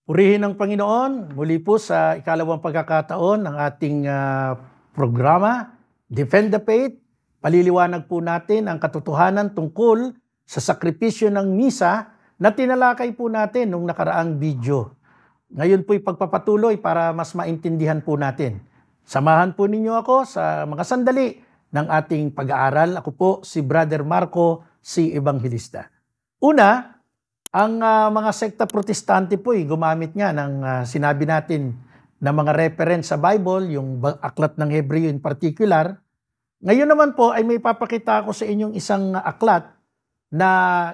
Purihin ng Panginoon, muli po sa ikalawang pagkakataon ng ating programa, Defend the Faith. Paliliwanag po natin ang katotohanan tungkol sa sakripisyo ng misa na tinalakay po natin nung nakaraang video. Ngayon po'y pagpapatuloy para mas maintindihan po natin. Samahan po ninyo ako sa mga sandali ng ating pag-aaral. Ako po si Brother Marco, si Evangelista. Una, ang mga sekta protestante po gumamit nga ng sinabi natin na mga reference sa Bible, yung aklat ng Hebreo in particular. Ngayon naman po ay may papakita ako sa inyong isang aklat na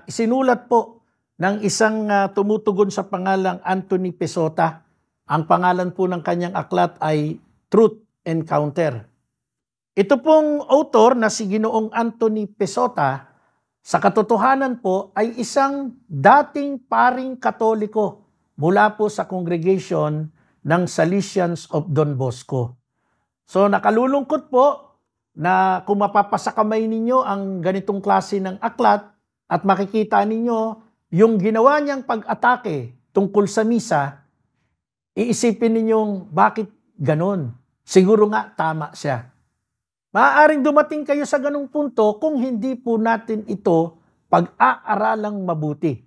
isinulat po ng isang tumutugon sa pangalang Anthony Pesota. Ang pangalan po ng kanyang aklat ay Truth Encounter. Ito pong author na si Ginoong Anthony Pesota, sa katotohanan po ay isang dating paring Katoliko mula po sa congregation ng Salesians of Don Bosco. So nakalulungkot po na kung mapapasakamay ninyo ang ganitong klase ng aklat at makikita ninyo yung ginawa niyang pag-atake tungkol sa misa, iisipin ninyong bakit ganon? Siguro nga tama siya. Maaaring dumating kayo sa ganung punto kung hindi po natin ito pag-aaralang mabuti.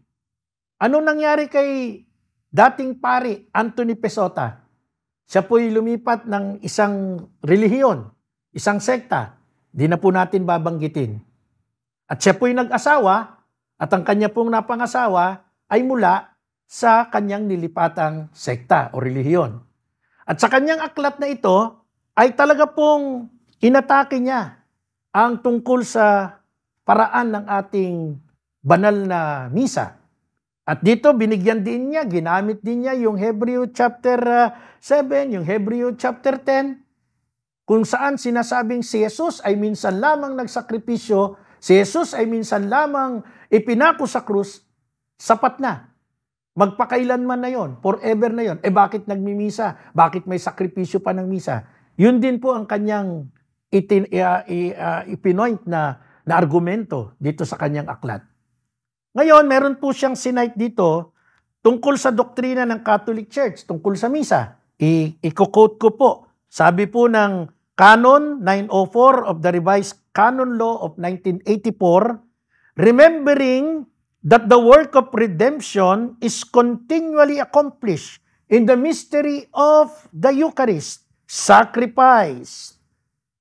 Ano nangyari kay dating pari Anthony Pesota? Siya po'y lumipat ng isang relihiyon, isang sekta. Di na po natin babanggitin. At siya po'y nag-asawa at ang kanya pong napangasawa ay mula sa kanyang nilipatang sekta o relihiyon. At sa kanyang aklat na ito ay talaga pong inatake niya ang tungkol sa paraan ng ating banal na misa. At dito binigyan din niya, ginamit din niya yung Hebreo chapter 7, yung Hebreo chapter 10, kung saan sinasabing si Jesus ay minsan lamang nagsakripisyo, si Jesus ay minsan lamang ipinako sa krus, sapat na. Magpakailanman na yon, forever na yon. Bakit nagmimisa? Bakit may sakripisyo pa ng misa? Yun din po ang kanyang ipinoint na argumento dito sa kanyang aklat. Ngayon, meron po siyang sinite dito tungkol sa doktrina ng Catholic Church, tungkol sa misa. I-quote ko po. Sabi po ng Canon 904 of the Revised Canon Law of 1984, remembering that the work of redemption is continually accomplished in the mystery of the Eucharist, sacrifice.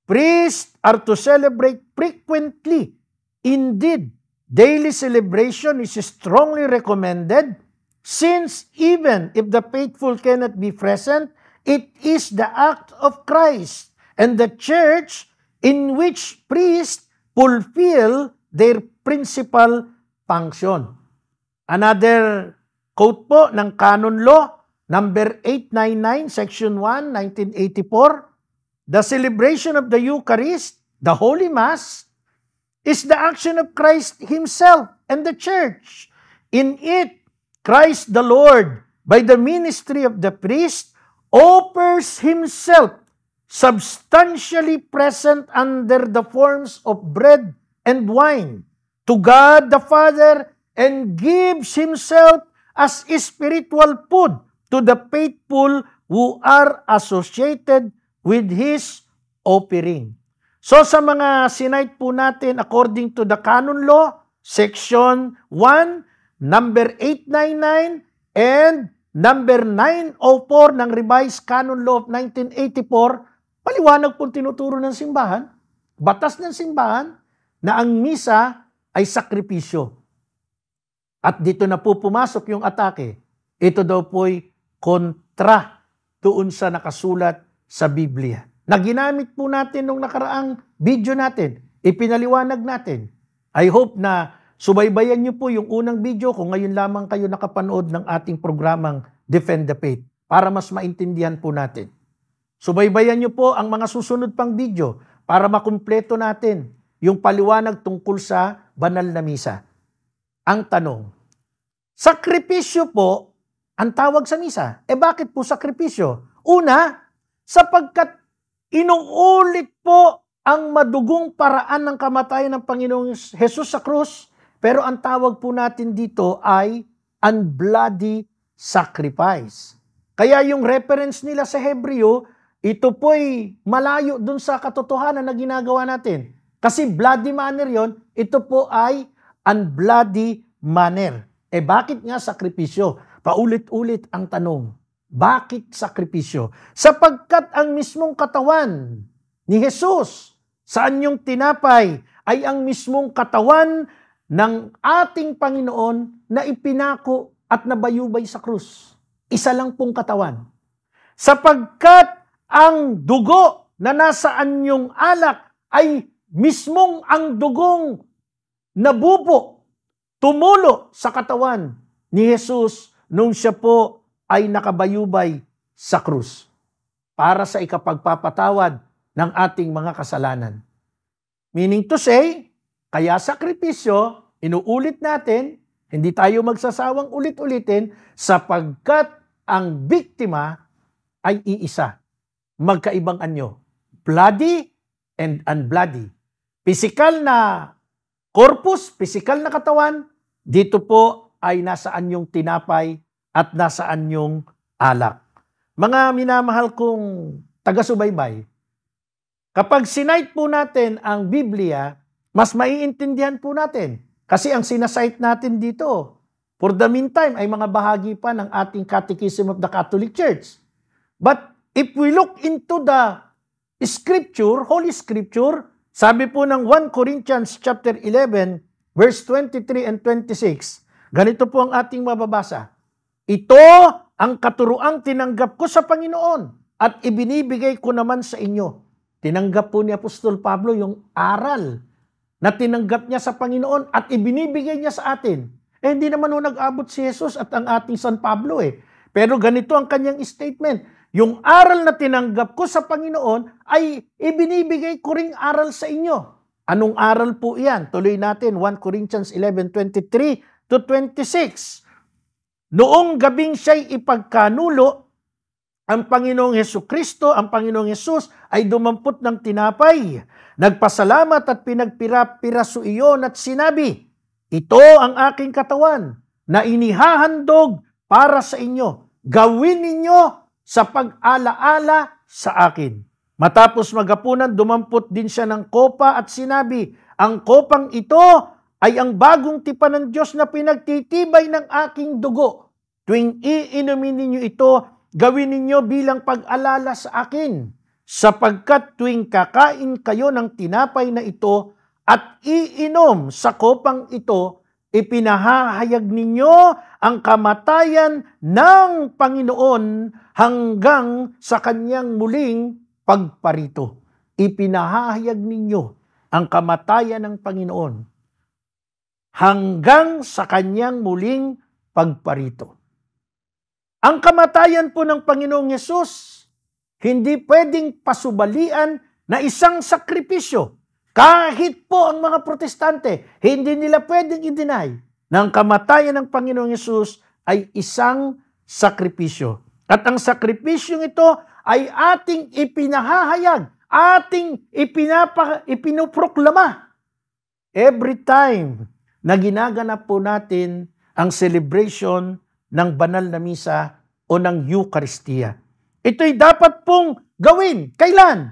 Priests are to celebrate frequently. Indeed, daily celebration is strongly recommended, since even if the faithful cannot be present, it is the act of Christ and the Church in which priests fulfill their principal function. Another quote po ng Canon Law, number 899, Section 1, 1984, the celebration of the Eucharist, the Holy Mass, is the action of Christ Himself and the Church. In it, Christ the Lord, by the ministry of the priest, offers Himself substantially present under the forms of bread and wine to God the Father, and gives Himself as spiritual food to the faithful who are associated with His offering. So sa mga sinite po natin according to the Canon Law, Section 1, number 899 and number 904 ng Revised Canon Law of 1984, paliwanag po tinuturo ng simbahan, batas ng simbahan, na ang misa ay sakripisyo. At dito na po pumasok yung atake. Ito daw po'y kontra doon sa nakasulat sa Biblia. Na ginamit po natin nung nakaraang video natin, ipinaliwanag natin. I hope na subaybayan niyo po yung unang video kung ngayon lamang kayo nakapanood ng ating programang Defend the Faith para mas maintindihan po natin. Subaybayan niyo po ang mga susunod pang video para makumpleto natin yung paliwanag tungkol sa banal na misa. Ang tanong, sakripisyo po ang tawag sa misa. Bakit po sakripisyo? Una, sapagkat inuulit po ang madugong paraan ng kamatayan ng Panginoong Jesus sa krus, pero ang tawag po natin dito ay unbloody sacrifice. Kaya yung reference nila sa Hebreo, ito po'y malayo dun sa katotohanan na ginagawa natin. Kasi bloody manner yon, ito po ay unbloody manner. Bakit nga sakripisyo? Paulit-ulit ang tanong. Bakit sakripisyo? Sapagkat ang mismong katawan ni Jesus sa anyong tinapay ay ang mismong katawan ng ating Panginoon na ipinako at nabayubay sa krus. Isa lang pong katawan. Sapagkat ang dugo na nasa anyong alak ay mismong ang dugong nabubo, tumulo sa katawan ni Jesus nung siya po ay nakabayubay sa krus para sa ikapagpapatawad ng ating mga kasalanan. Meaning to say, kaya sakripisyo, inuulit natin, hindi tayo magsasawang ulit-ulitin sapagkat ang biktima ay iisa. Magkaibang anyo. Bloody and unbloody. Pisikal na corpus, pisikal na katawan, dito po ay nasaan yung tinapay at nasaan yung alak. Mga minamahal kong taga-subaybay, kapag sinite po natin ang Biblia, mas maiintindihan po natin. Kasi ang sinasite natin dito, for the meantime, ay mga bahagi pa ng ating Catechism of the Catholic Church. But if we look into the Scripture, Holy Scripture, sabi po ng 1 Corinthians chapter 11, verse 23 and 26, ganito po ang ating mababasa. Ito ang katuruang tinanggap ko sa Panginoon at ibinibigay ko naman sa inyo. Tinanggap po ni Apostol Pablo yung aral na tinanggap niya sa Panginoon at ibinibigay niya sa atin. Hindi naman nag-abot si Jesus at ang ating San Pablo Pero ganito ang kanyang statement. Yung aral na tinanggap ko sa Panginoon ay ibinibigay ko ring aral sa inyo. Anong aral po iyan? Tuloy natin 1 Corinthians 11:23 to 26. Noong gabing siya'y ipagkanulo, ang Panginoong Hesukristo, ang Panginoong Jesus ay dumampot ng tinapay. Nagpasalamat at pinagpira-piraso iyon at sinabi, ito ang aking katawan na inihahandog para sa inyo. Gawin ninyo sa pag-alaala sa akin. Matapos maghapunan, dumampot din siya ng kopa at sinabi, ang kopang ito ay ang bagong tipan ng Diyos na pinagtitibay ng aking dugo. Tuwing iinumin ninyo ito, gawin ninyo bilang pag-alala sa akin, sapagkat tuwing kakain kayo ng tinapay na ito at iinom sa kopang ito, ipinahahayag ninyo ang kamatayan ng Panginoon hanggang sa kanyang muling pagparito. Ipinahahayag ninyo ang kamatayan ng Panginoon hanggang sa kanyang muling pagparito. Ang kamatayan po ng Panginoong Yesus, hindi pwedeng pasubalian na isang sakripisyo. Kahit po ang mga protestante, hindi nila pwedeng i-deny na ang kamatayan ng Panginoong Yesus ay isang sakripisyo. At ang sakripisyong ito ay ating ipinahahayag, ating ipinoproklama every time na ginaganap po natin ang celebration ng banal na misa o ng Eucharistia. Ito'y dapat pong gawin. Kailan?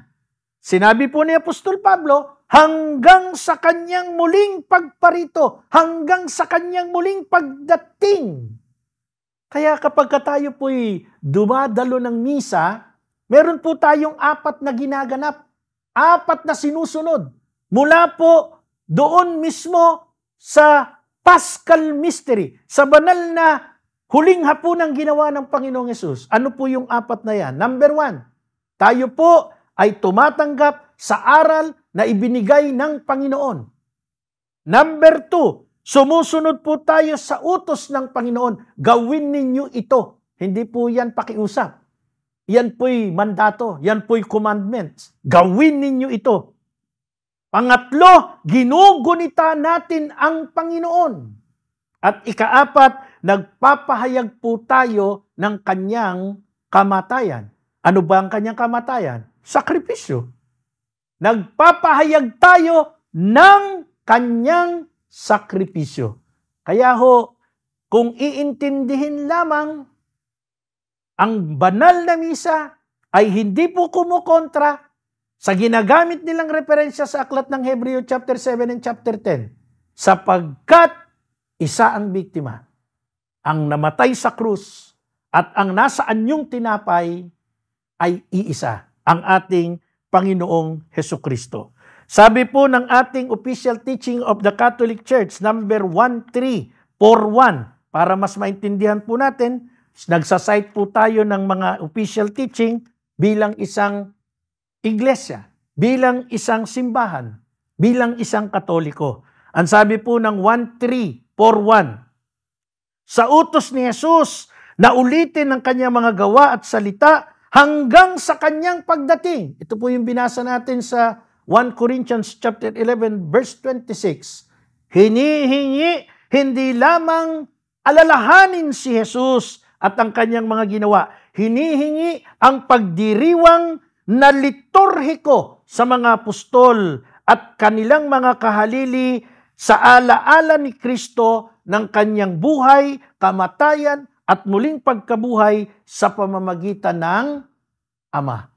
Sinabi po ni Apostol Pablo, hanggang sa kanyang muling pagparito, hanggang sa kanyang muling pagdating. Kaya kapag tayo po'y dumadalo ng misa, meron po tayong 4 na ginaganap, 4 na sinusunod. Mula po doon mismo sa Paschal Mystery, sa banal na huling hapunang ginawa ng Panginoong Yesus. Ano po yung 4 na yan? Number 1, tayo po ay tumatanggap sa aral na ibinigay ng Panginoon. Number 2, sumusunod po tayo sa utos ng Panginoon. Gawin ninyo ito. Hindi po yan pakiusap. Yan po'y mandato. Yan po'y commandments. Gawin ninyo ito. Pangatlo, ginugunita natin ang Panginoon. At ika-4, nagpapahayag po tayo ng kanyang kamatayan. Ano ba ang kanyang kamatayan? Sakripisyo. Nagpapahayag tayo ng kanyang sakripisyo. Kaya ho, kung iintindihin lamang ang banal na misa ay hindi po kumukontra sa ginagamit nilang referensya sa aklat ng Hebreo chapter 7 and chapter 10, sapagkat isa ang biktima, ang namatay sa krus, at ang nasa anyong tinapay ay iisa, ang ating Panginoong Hesukristo. Sabi po ng ating official teaching of the Catholic Church, number 1341, para mas maintindihan po natin, nagsasite po tayo ng mga official teaching bilang isang iglesia, bilang isang simbahan, bilang isang Katoliko. Ang sabi po ng 1341, sa utos ni Jesus na ulitin ang kanyang mga gawa at salita hanggang sa kanyang pagdating. Ito po yung binasa natin sa 1 Corinthians chapter 11 verse 26. Hinihingi hindi lamang alalahanin si Jesus at ang kanyang mga ginawa. Hinihingi ang pagdiriwang na liturhiko sa mga apostol at kanilang mga kahalili sa alaala ni Kristo ng kanyang buhay, kamatayan at muling pagkabuhay sa pamamagitan ng Ama.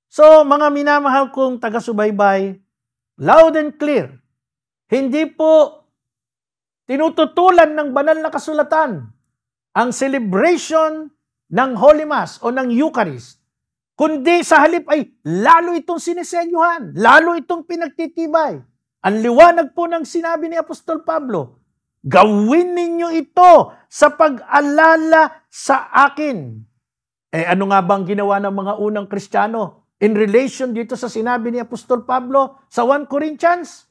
So, mga minamahal kong taga-subaybay, loud and clear, hindi po tinututulan ng banal na kasulatan ang celebration ng Holy Mass o ng Eucharist, kundi sa halip ay lalo itong sinisenyuhan, lalo itong pinagtitibay. Ang liwanag po ng sinabi ni Apostol Pablo, gawin ninyo ito sa pag-alala sa akin. Ano nga bang ginawa ng mga unang Kristiyano in relation dito sa sinabi ni Apostol Pablo sa 1 Corinthians?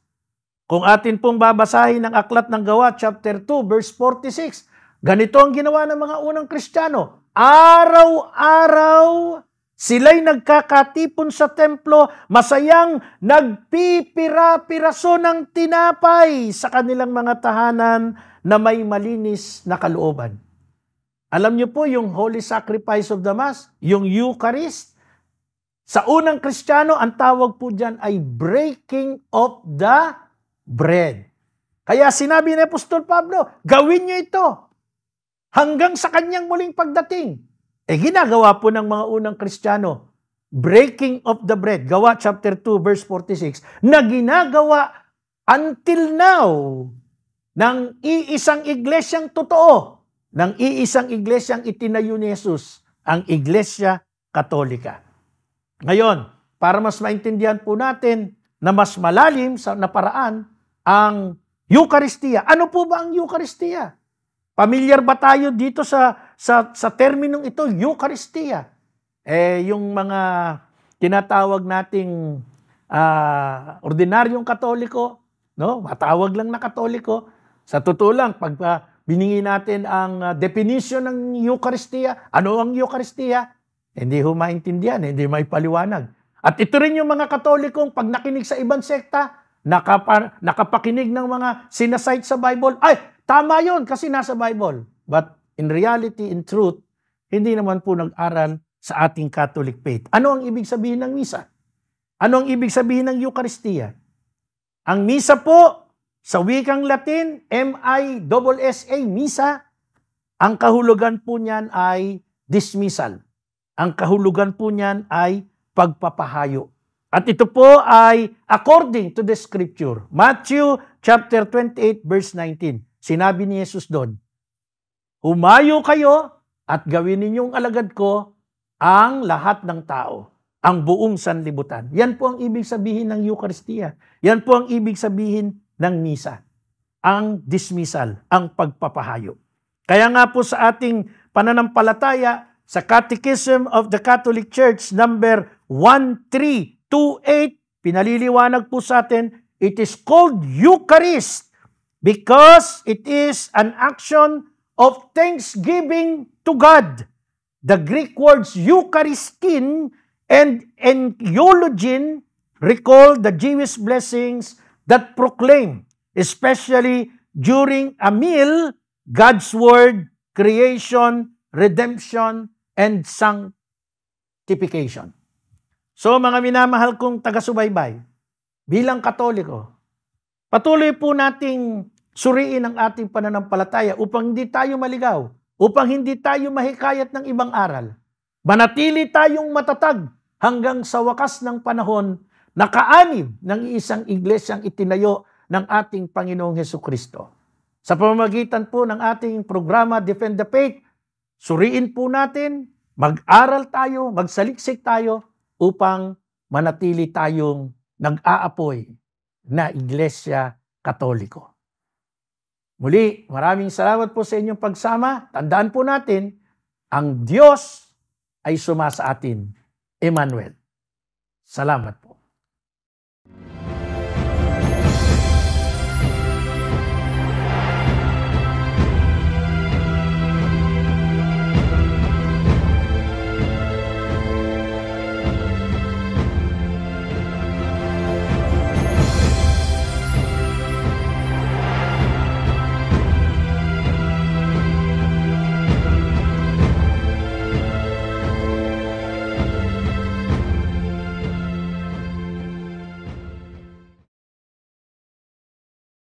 Kung atin pong babasahin ang Aklat ng Gawa, chapter 2, verse 46, ganito ang ginawa ng mga unang Kristiyano. Araw-araw, sila'y nagkakatipon sa templo, masayang nagpipira-piraso ng tinapay sa kanilang mga tahanan na may malinis na kalooban. Alam niyo po yung Holy Sacrifice of the Mass, yung Eucharist, sa unang Kristiyano, ang tawag po dyan ay breaking of the bread. Kaya sinabi ni Apostol Pablo, gawin niyo ito hanggang sa kanyang muling pagdating. Ginagawa po ng mga unang Kristiyano, breaking of the bread, Gawa chapter 2 verse 46, na ginagawa until now ng iisang iglesyang totoo, ng iisang iglesyang itinayo ni Jesus, ang Iglesia Katolika. Ngayon, para mas maintindihan po natin na mas malalim sa naparaan ang Eucharistia. Ano po ba ang Eucharistia? Pamilyar ba tayo dito sa terminong ito, Eucharistia? Yung mga tinatawag nating ordinaryong Katoliko, no? Matawag lang na Katoliko. Sa totoo lang, pag biningi natin ang definition ng Eucharistia, ano ang Eucharistia? Hindi ho maintindihan, hindi may paliwanag. At ito rin yung mga Katolikong pag nakinig sa ibang sekta, nakapakinig ng mga sinasite sa Bible, ay, tama yun kasi nasa Bible. But in reality, in truth, hindi naman po nag-aral sa ating Catholic faith. Ano ang ibig sabihin ng misa? Ano ang ibig sabihin ng Eucharistia? Ang misa po, sa wikang Latin, M-I-S-S-A, misa, ang kahulugan po niyan ay dismissal. Ang kahulugan po niyan ay pagpapahayo. At ito po ay according to the scripture. Matthew chapter 28 verse 19. Sinabi ni Jesus doon, humayo kayo at gawin ninyong alagad ko ang lahat ng tao, ang buong sanlibutan. Yan po ang ibig sabihin ng Eucharistia. Yan po ang ibig sabihin ng misa. Ang dismissal, ang pagpapahayo. Kaya nga po sa ating pananampalataya, sa Catechism of the Catholic Church, number 1328, pinaliliwanag po sa atin, it is called Eucharist because it is an action of thanksgiving to God. The Greek words Eucharistin and Eulogian recall the Jewish blessings that proclaim, especially during a meal, God's word, creation, redemption, and sanctification. So mga minamahal kong taga-subaybay, bilang Katoliko, patuloy po nating suriin ang ating pananampalataya upang hindi tayo maligaw upang hindi tayo mahikayat ng ibang aral. Manatili tayong matatag hanggang sa wakas ng panahon na kaanib ng isang iglesyang itinayo ng ating Panginoong Hesukristo. Sa pamamagitan po ng ating programa Defend the Faith, suriin po natin, mag-aral tayo, magsaliksik tayo upang manatili tayong nag-aapoy na Iglesia Katoliko. Muli, maraming salamat po sa inyong pagsama. Tandaan po natin, ang Diyos ay sumasa atin. Emmanuel. Salamat po.